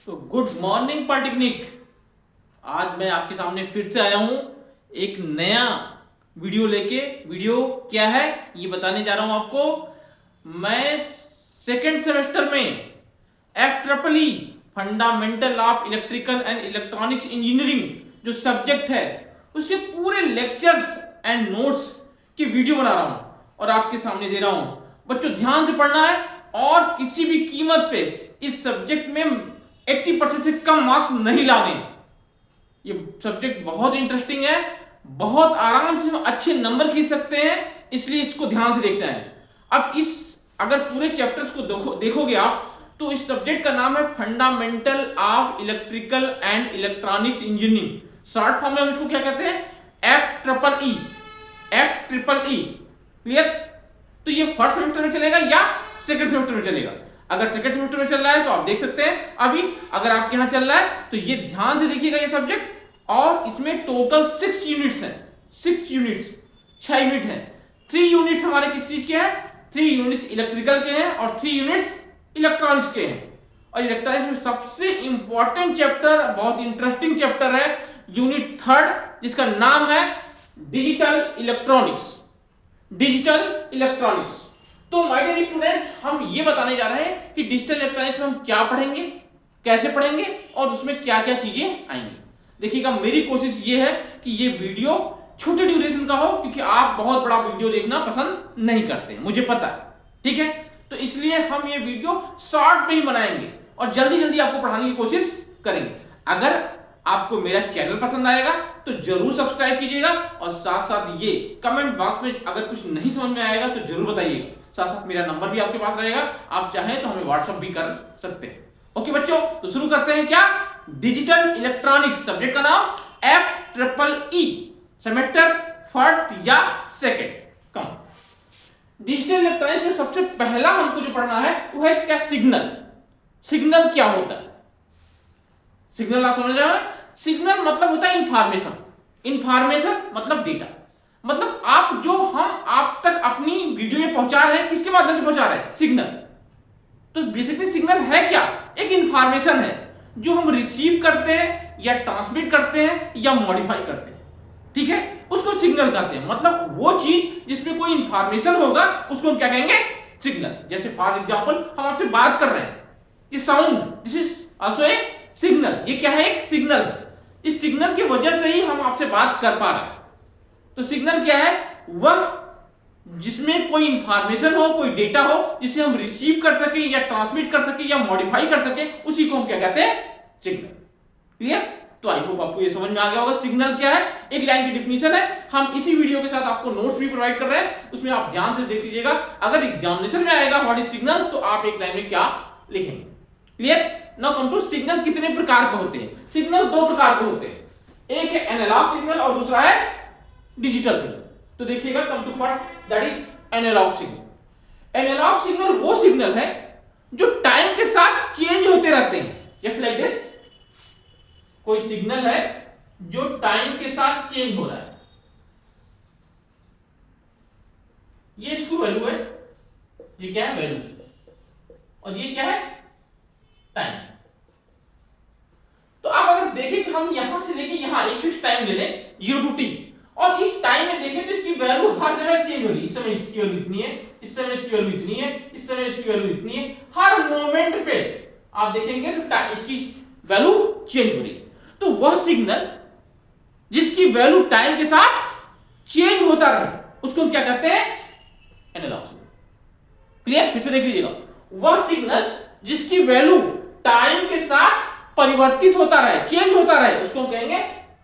तो good morning polytechnic. आज मैं आपके सामने फिर से आया हूं एक नया वीडियो लेके। वीडियो क्या है ये बताने जा रहा हूं आपको। मैं सेकेंड सेमेस्टर में FEE fundamental of electrical and electronics engineering जो सब्जेक्ट है उसके पूरे लेक्चर्स एंड नोट्स की वीडियो बना रहा हूं और आपके सामने दे रहा हूं। बच्चों ध्यान से पढ़ना है और किसी भी कीमत पे इस सब्जेक्ट में 80% से कम मार्क्स नहीं लाने। ये सब्जेक्ट बहुत इंटरेस्टिंग है, बहुत आराम से हम अच्छे नंबर खींच सकते हैं, इसलिए इसको ध्यान से देखना है। अब अगर पूरे चैप्टर्स को देखोगे आप तो इस सब्जेक्ट का नाम है fundamental of electrical and electronics engineering. Short form में हम इसको क्या कहते हैं? FEE। क्लियर? तो ये फर्स्ट सेमेस्टर में चलेगा या सेकंड सेमेस्टर में चलेगा? अगर सेकंड सेमेस्टर में चल रहा है तो आप देख सकते हैं अभी। अगर आपके यहां चल रहा है तो ये ध्यान से देखिएगा ये सब्जेक्ट। और इसमें टोटल 6 यूनिट्स हैं। 6 यूनिट्स, 6 यूनिट हैं। 3 यूनिट्स हमारे किस चीज के हैं? 3 यूनिट्स इलेक्ट्रिकल के हैं और 3 यूनिट्स इलेक्ट्रॉनिक्स के हैं। और इलेक्ट्रॉनिक्स में सबसे इंपॉर्टेंट चैप्टर, बहुत इंटरेस्टिंग चैप्टर है यूनिट 3 जिसका नाम है डिजिटल इलेक्ट्रॉनिक्स। तो माय डियर स्टूडेंट्स, हम ये बताने जा रहे हैं कि डिजिटल इलेक्ट्रॉनिक्स में हम क्या पढ़ेंगे, कैसे पढ़ेंगे और उसमें क्या क्या चीजें आएंगी। देखिएगा, मेरी कोशिश ये है कि ये वीडियो छोटे ड्यूरेशन का हो, क्योंकि आप बहुत बड़ा वीडियो देखना पसंद नहीं करते, मुझे पता है, ठीक है। तो इसलिए हम ये वीडियो शॉर्ट में ही बनाएंगे और जल्दी जल्दी आपको पढ़ाने की कोशिश करेंगे। अगर आपको मेरा चैनल पसंद आएगा तो जरूर सब्सक्राइब कीजिएगा और साथ साथ ये कमेंट बॉक्स में अगर कुछ नहीं समझ में आएगा तो जरूर बताइएगा। साथ साथ मेरा नंबर भी आपके पास रहेगा, आप चाहें तो हमें व्हाट्सएप भी कर सकते हैं। ओके बच्चों, तो शुरू करते हैं। क्या? डिजिटल इलेक्ट्रॉनिक्स, सब्जेक्ट का नाम FEE, सेमेस्टर फर्स्ट या सेकंड। कम डिजिटल इलेक्ट्रॉनिक्स में सबसे पहला हमको जो पढ़ना है वो है क्या? सिग्नल क्या होता है? सिग्नल आप समझ रहे हो? सिग्नल मतलब होता है इंफॉर्मेशन मतलब डेटा। मतलब हम आप तक अपनी वीडियो में पहुंचा रहे हैं, किसके माध्यम से पहुंचा रहे हैं? सिग्नल। तो बेसिकली सिग्नल है क्या? एक इंफॉर्मेशन है जो हम रिसीव करते हैं या ट्रांसमिट करते हैं या मॉडिफाई करते हैं, ठीक है, उसको सिग्नल कहते हैं। मतलब वो चीज जिसमें कोई इंफॉर्मेशन होगा उसको हम क्या कहेंगे? सिग्नल। जैसे फॉर एग्जांपल हम आपसे बात कर रहे हैं, ये sound, this is also a signal. ये क्या है? एक सिग्नल। इस सिग्नल की वजह से ही हम आपसे बात कर पा रहे हैं। तो सिग्नल क्या है? वह जिसमें कोई इंफॉर्मेशन हो, कोई डेटा हो, जिसे हम रिसीव कर सके या ट्रांसमिट कर सके या मॉडिफाई कर सके, उसी को हम क्या कहते हैं? सिग्नल। क्लियर? तो आई होप आपको ये समझ में आ गया होगा सिग्नल क्या है। एक लाइन की डिफिनेशन है, हम इसी वीडियो के साथ आपको नोट्स भी प्रोवाइड कर रहे हैं, उसमें आप ध्यान से देख लीजिएगा। अगर एग्जामिनेशन में आएगा व्हाट इज सिग्नल तो आप एक लाइन में क्या लिखेंगे। Clear? Now come to signal. कितने प्रकार के होते हैं? सिग्नल 2 प्रकार के होते हैं, एक है एनालॉग सिग्नल और दूसरा है डिजिटल सिग्नल। तो देखिएगा, come to part, that is analog signal. Analog signal वो सिग्नल है जो टाइम के साथ चेंज होते रहते हैं, जस्ट लाइक दिस। कोई सिग्नल है जो टाइम के साथ चेंज हो रहा है, ये इसकी वैल्यू है, ये क्या है? वैल्यू। और ये क्या है? टाइम। तो आप अगर देखें कि हम यहां से लेके यहां एक फिक्स टाइम ले लें 0 to t, और इस टाइम में देखें तो इसकी वैल्यू हर जगह चेंज हो रही है। इस समय इसकी वैल्यू इतनी है, इस समय इसकी वैल्यू इतनी है, इस समय इसकी वैल्यू इतनी है। हर मोमेंट पे आप देखेंगे तो इसकी वैल्यू चेंज हो रही है। तो वह सिग्नल जिसकी वैल्यू टाइम के साथ चेंज होता रहे उसको हम क्या कहते हैं? Analog signal. क्लियर? फिर से देख लीजिएगा, वह सिग्नल जिसकी वैल्यू टाइम के साथ परिवर्तित होता रहे, चेंज होता रहे, उसको हम कहेंगे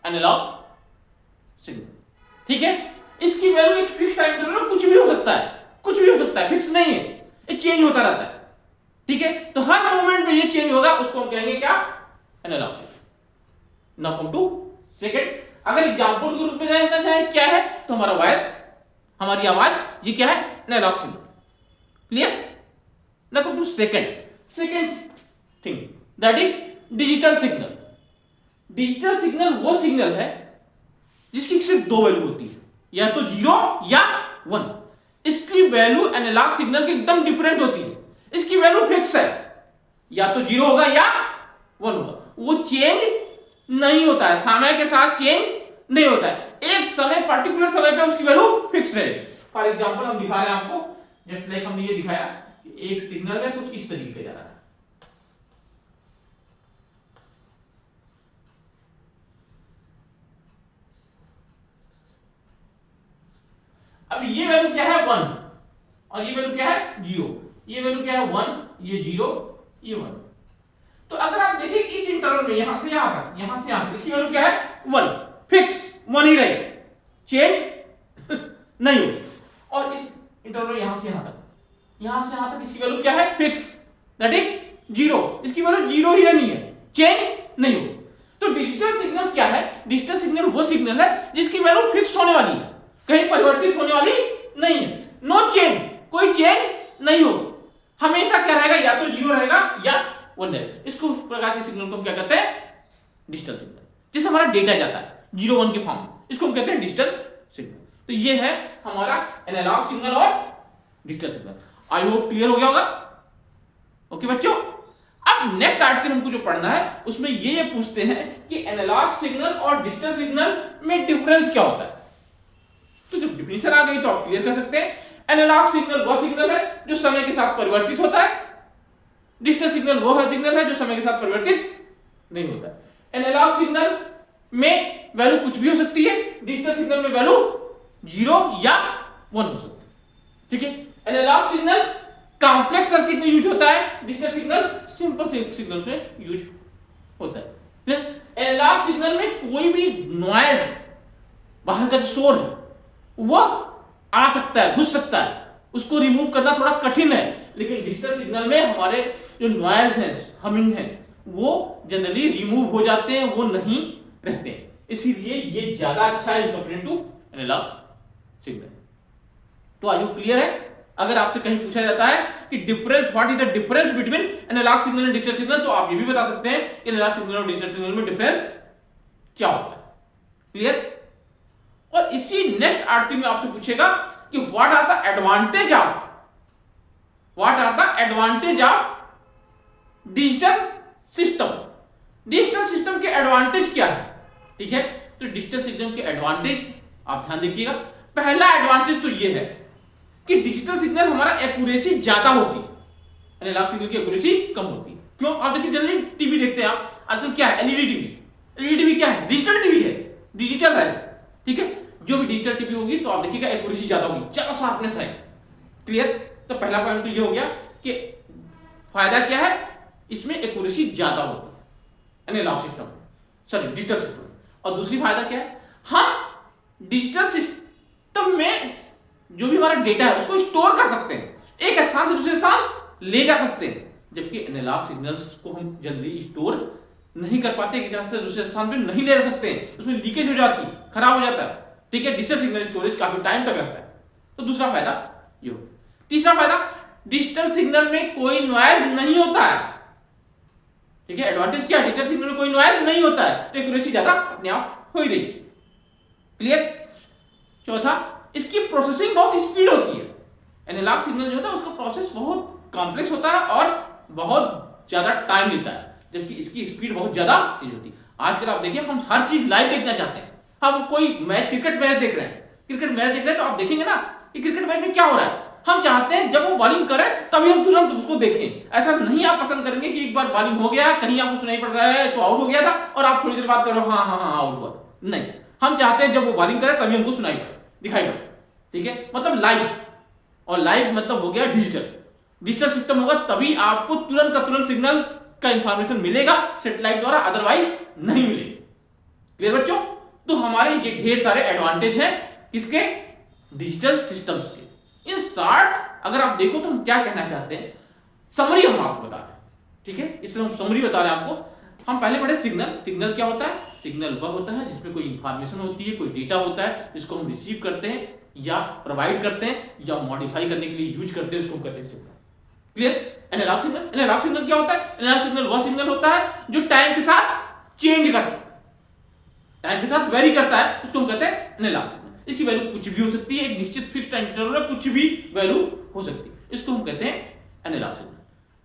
एनालॉग सिग्नल। ठीक है? इसकी वैल्यू एक फिक्स टाइम इंटरवल कुछ भी हो सकता है, फिक्स नहीं है, ये चेंज होता रहता है। ठीक है? तो हर मोमेंट में ये चेंज होगा, उसको हम कहेंगे क्या? Analog signal. Now come to second. अगर एग्जांपल के रूप में देखना चाहे क्या है तो हमारा वॉइस, हमारी आवाज, ये क्या है? Analog signal. Clear? Now come to second thing, that is digital signal. Digital signal वो सिग्नल है जिसकी सिर्फ 2 वैल्यू होती है, या तो 0 या 1। इसकी वैल्यू एनालॉग सिग्नल की एकदम डिफरेंट होती है। इसकी वैल्यू फिक्स है, या तो 0 होगा या 1 होगा, वो चेंज नहीं होता है, समय के साथ चेंज नहीं होता है, एक समय पर्टिकुलर समय पे उसकी वैल्यू फिक्स रहेगी। फॉर एग्जांपल हम दिखा रहे हैं आपको, जस्ट लाइक हमने ये दिखाया कि एक सिग्नल है कुछ इस तरीके का जा रहा है, अब ये वैल्यू क्या है 1 और ये वैल्यू क्या है 0, ये वैल्यू क्या है 1, ये 0, ये 1। तो अगर आप देखिए इस इंटरवल में यहां से यहां तक, यहां से यहां तक इसकी वैल्यू क्या है 1, फिक्स 1 ही रहेगी, चेंज नहीं होगी। और इस इंटरवल यहां से यहां तक इसकी वैल्यू क्या है फिक्स, दैट इज 0, इसकी वैल्यू 0 ही रहनी है, चेंज नहीं होगी। तो डिजिटल सिग्नल क्या है, डिजिटल सिग्नल वो सिग्नल है जिसकी वैल्यू फिक्स होने वाली है, कहीं परिवर्तित होने वाली नहीं है, नो चेंज, कोई चेंज नहीं होगा, हमेशा क्या रहेगा, या तो 0 रहेगा या 1 रहेगा। इसको प्रकार के सिग्नल को हम क्या कहते हैं, डिजिटल सिग्नल, जिससे हमारा डेटा जाता है 0 1 के फॉर्म में, इसको हम कहते हैं डिजिटल सिग्नल। तो ये है हमारा एनालॉग सिग्नल और digital signal. I hope clear हो गया होगा। ओके बच्चों, अब नेक्स्ट आर्टिकल हमको जो पढ़ना है उसमें ये पूछते हैं कि एनालॉग सिग्नल और डिजिटल सिग्नल में डिफरेंस क्या होता है। तो जब डिफिनेशन आ गई तो आप क्लियर कर सकते हैं। एनालॉग सिग्नल वह सिग्नल है जो समय के साथ परिवर्तित होता है, डिजिटल सिग्नल वह सिग्नल है जो समय के साथ परिवर्तित नहीं होता है। एनालॉग सिग्नल में वैल्यू कुछ भी हो सकती है, डिजिटल सिग्नल में वैल्यू 0 या 1 हो सकती है। ठीक है, एनालॉग सिग्नल कॉम्प्लेक्स सर्किट में यूज होता है, डिजिटल सिग्नल सिंपल सिग्नल से यूज होता है। एनालॉग सिग्नल में कोई भी नॉइज, बाहर का जो शोर है वो आ सकता है, घुस सकता है, उसको रिमूव करना थोड़ा कठिन है, लेकिन डिजिटल सिग्नल में हमारे जो नॉइज है, हमिंग है, वो जनरली रिमूव हो जाते हैं, वो नहीं रहते हैं, इसीलिए ये ज्यादा अच्छा है कंपेयर टू एनालॉग सिग्नल। तो आर यू क्लियर है? अगर आपसे कहीं पूछा जाता है कि difference, what is the difference between analog signal and digital signal, तो आप ये भी बता सकते हैं कि एनालॉग सिग्नल और डिजिटल सिग्नल में डिफरेंस क्या होता है। क्लियर? और इसी नेक्स्ट आर्टिकल में आपसे पूछेगा कि what are the advantage of digital system. Digital system के एडवांटेज क्या है? ठीक है, तो डिजिटल सिस्टम के एडवांटेज आप ध्यान देखिएगा। पहला एडवांटेज तो ये है कि डिजिटल सिग्नल हमारा एक्यूरेसी ज्यादा होती है, एनालॉग सिग्नल की एक्यूरेसी कम होती है। क्यों? आप देखिए जनरली टीवी देखते हैं आप, आजकल क्या है, एलईडी टीवी। एलईडी टीवी क्या है? डिजिटल टीवी है, डिजिटल है। ठीक है, जो भी डिजिटल टीवी होगी तो आप देखिएगा एक्यूरेसी ज्यादा होगी, ज्यादा शार्पनेस है। क्लियर? तो पहला पॉइंट तो ये हो गया कि फायदा क्या है, इसमें एक्यूरेसी ज्यादा होती है analog system, sorry digital system. और दूसरी फायदा क्या है, हम डिजिटल सिस्टम में जो भी हमारा डेटा है उसको स्टोर कर सकते हैं, एक स्थान से दूसरे स्थान ले जा सकते हैं, जबकि एनालॉग सिग्नल्स को हम जल्दी स्टोर नहीं कर पाते, एक स्थान से दूसरे स्थान पे नहीं ले जा सकते, उसमें लीकेज हो जाती है, खराब हो जाता है। ठीक है, डिजिटल सिग्नल स्टोरेज काफी टाइम तक रहता है। तो दूसरा फायदा ये हो। तीसरा फायदा, डिजिटल सिग्नल में कोई नॉइज नहीं होता है। ठीक है, एडवांटेज क्या है, डिजिटल सिग्नल में कोई नॉइज नहीं होता है, तो एक्यूरेसी ज्यादा अपने आप हो ही रही। क्लियर? चौथा, इसकी प्रोसेसिंग बहुत स्पीड होती है। एनालॉग सिग्नल जो होता है उसका प्रोसेस बहुत कॉम्प्लेक्स होता है और बहुत ज्यादा टाइम लेता है, जबकि इसकी स्पीड बहुत ज्यादा तेज होती है। आजकल आप देखिए, हम हर चीज लाइव देखना चाहते हैं। हम कोई मैच, क्रिकेट मैच देख रहे हैं, तो आप देखेंगे ना कि क्रिकेट मैच में क्या हो रहा है, हम चाहते हैं जब वो बॉलिंग करे तभी हम तुरंत उसको देखें। ऐसा नहीं आप पसंद करेंगे कि एक बार बॉलिंग हो गया, कहीं आपको सुनाई पड़ रहा है तो आउट हो गया था और आप थोड़ी देर बाद करो हाँ हाँ हाँ आउट हुआ था। नहीं, हम चाहते हैं जब वो बॉलिंग करे तभी हमको सुनाई पड़े, दिखाई पड़े। ठीक है, मतलब लाइव, और लाइव मतलब हो गया डिजिटल। डिजिटल सिस्टम होगा तभी आपको तुरंत का तुरंत सिग्नल का इंफॉर्मेशन मिलेगा सैटेलाइट द्वारा, अदरवाइज नहीं मिलेगा। क्लियर बच्चों? तो हमारे ये ढेर सारे एडवांटेज हैं किसके, डिजिटल सिस्टम्स के। इन शॉर्ट अगर आप देखो तो हम क्या कहना चाहते हैं, समरी हम आपको बता रहे हैं। ठीक है, इसमें हम समरी बता रहे हैं आपको। हम पहले पढ़े सिग्नल। सिग्नल क्या होता है? सिग्नल वह होता है जिसमें कोई इंफॉर्मेशन होती है, कोई डेटा होता है जिसको हम रिसीव करते हैं या प्रोवाइड करते हैं या मॉडिफाई करने के लिए यूज करते हैं, उसको कहते हैं signal. Clear? Analog signal, analog signal क्या होता है? एनालॉग सिग्नल वह सिग्नल होता है जो टाइम के साथ चेंज करता है, टाइम के साथ वेरी करता है, उसको हम कहते हैं एनालॉग सिग्नल। इसकी वैल्यू कुछ भी हो सकती है, एक निश्चित फिक्स टाइम इंटरवल में कुछ भी वैल्यू हो सकती है, इसको हम कहते हैं एनालॉग सिग्नल।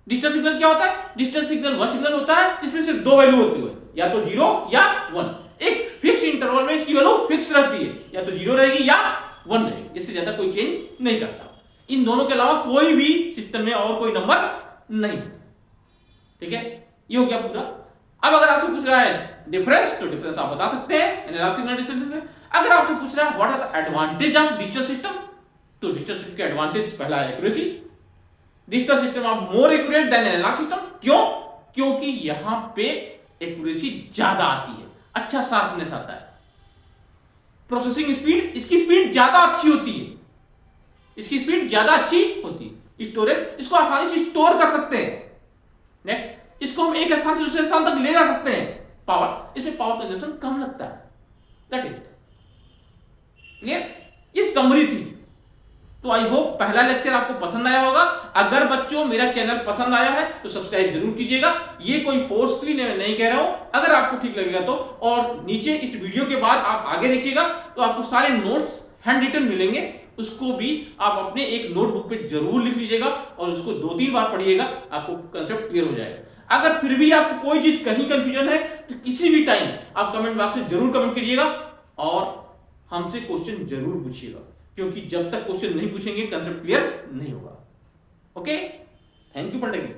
डिजिटल सिग्नल क्या होता है? डिजिटल सिग्नल वह सिग्नल होता है जिसमें सिर्फ दो वैल्यू होती है, या तो 0 या 1। एक फिक्स इंटरवल में इसकी वैल्यू फिक्स रहती है, या तो 0 रहेगी या 1 रहेगी, इससे ज्यादा कोई चेंज नहीं करता। इन दोनों के अलावा कोई भी सिस्टम में और कोई नंबर नहीं। ठीक है, ये हो गया पूरा। अब अगर आपसे पूछ रहा है डिफरेंस, तो डिफरेंस आप बता सकते हैं एनालॉग सिग्नल डिजिटल सिग्नल। अगर आपसे पूछ रहा है what are the advantage of digital system, तो डिजिटल सिस्टम के एडवांटेज पहला है accuracy. Digital system of more accurate than analog system. क्यों? क्योंकि यहां पे एक्यूरेसी ज्यादा आती है, अच्छा शार्पनेस आता है। प्रोसेसिंग स्पीड, इसकी स्पीड ज्यादा अच्छी होती है, इसकी स्पीड ज्यादा अच्छी होती है। स्टोरेज, इसको आसानी से स्टोर कर सकते हैं। नेक्स्ट, इसको हम एक स्थान से दूसरे स्थान तक ले जा सकते हैं। पावर, इसमें पावर कंजम्पशन कम लगता है। That is clear. ये समरी थी। तो आई होप पहला लेक्चर आपको पसंद आया होगा। अगर बच्चों मेरा चैनल पसंद आया है तो सब्सक्राइब जरूर कीजिएगा। ये कोई फोर्सफुली नहीं कह रहा हूं, अगर आपको ठीक लगेगा तो। और नीचे इस वीडियो के बाद आप आगे देखिएगा तो आपको सारे नोट्स हैंड रिटन मिलेंगे, उसको भी आप अपने एक नोटबुक पे जरूर लिख लीजिएगा और उसको 2-3 बार पढ़िएगा, आपको कंसेप्ट क्लियर हो जाएगा। अगर फिर भी आपको कोई चीज कहीं कंफ्यूजन है तो किसी भी टाइम आप कमेंट बॉक्स में जरूर कमेंट करिएगा और हमसे क्वेश्चन जरूर पूछिएगा, क्योंकि जब तक क्वेश्चन नहीं पूछेंगे कंसेप्ट क्लियर नहीं होगा। Okay, thank you for taking.